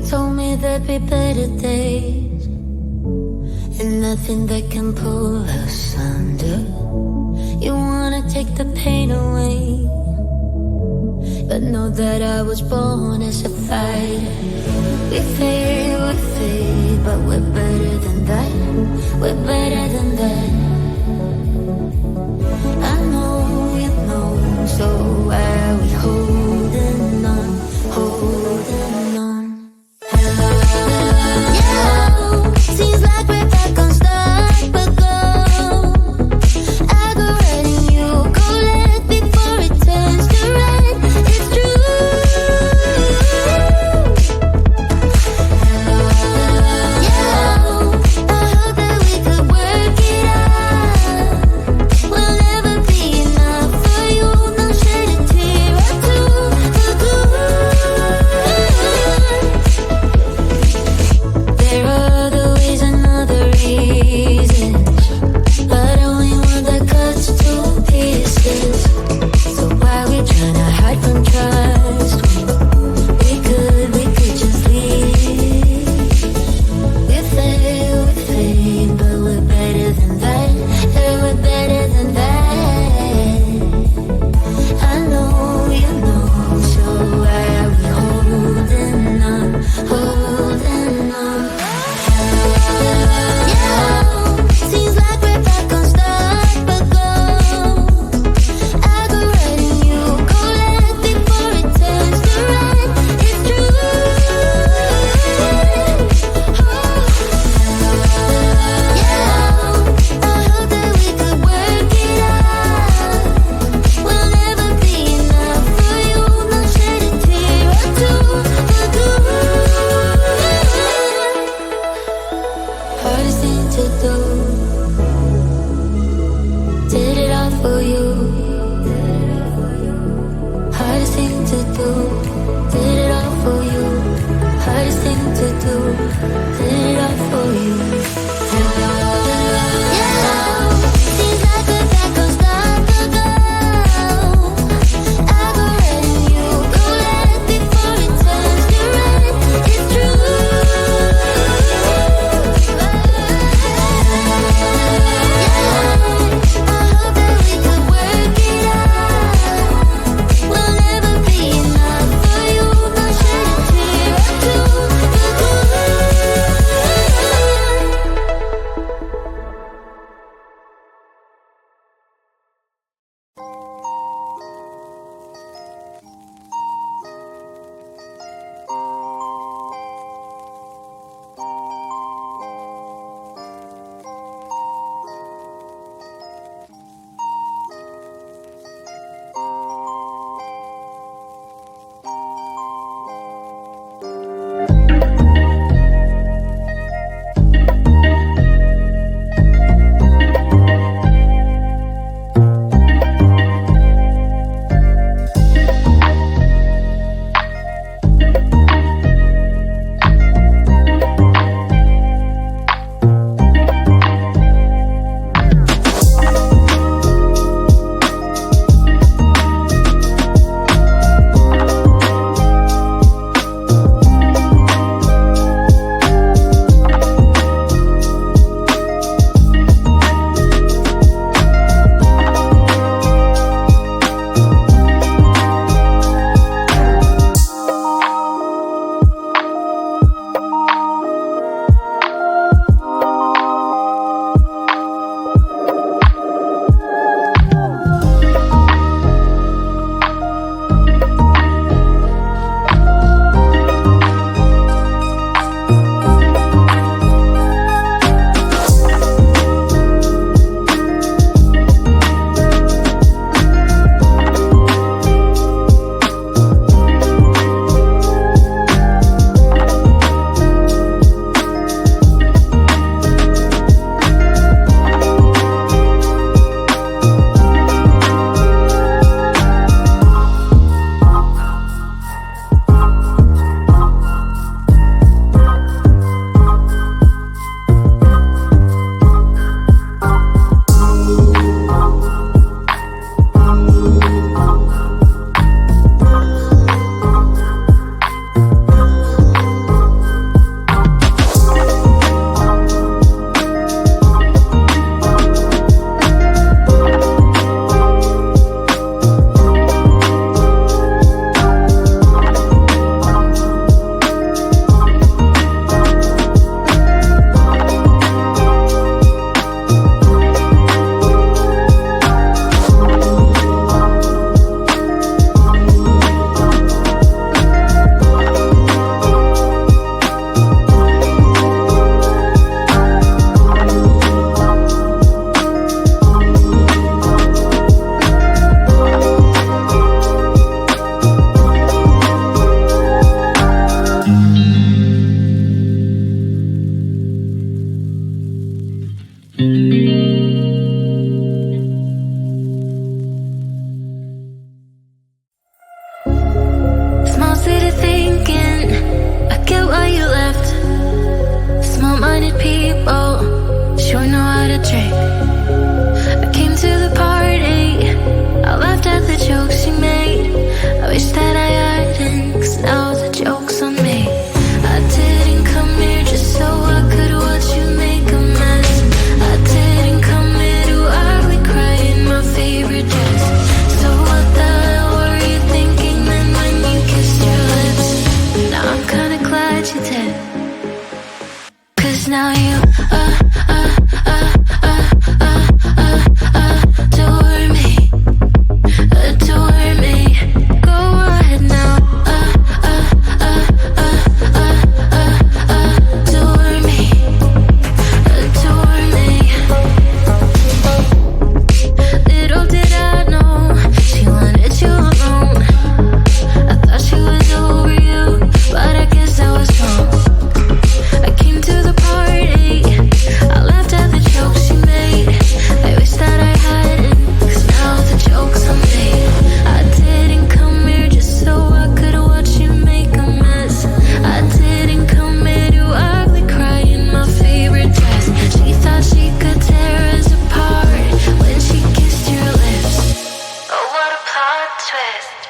told me there'd be better days, and nothing that can pull us under. You wanna take the pain away, but know that I was born as a fighter. We fade, but we're better than that. We're better than that. I know you know, so why are we holding on, holding on? Hello, yeah, seems like we're back on start, but go. I go right and you go left before it turns to red. It's true. Hello, yeah, I hope that we could work it out. We'll never be wanted people, sure know how to trick. I came to the party, I laughed at the jokes she made. I wish that I hadn't, 'cause now the joke's on me. I didn't come here just so I could watch you make a mess. I didn't come here to ugly cry in my favorite dress. So what the hell were you thinking then when you kissed your lips? Now I'm kinda glad you did, 'cause now you adore me, adore me. Go ahead now, adore me, adore me. Little did I know, she wanted you alone. I thought she was over you, but I guess I was wrong. I came to the party, I laughed at the jokes she made. I wish that I hadn't, 'cause now the joke's on me. I didn't come here just so I could watch you make a mess. I didn't come here to ugly cry in my favorite dress. She thought she could tear us apart when she kissed your lips. Oh, what a plot twist.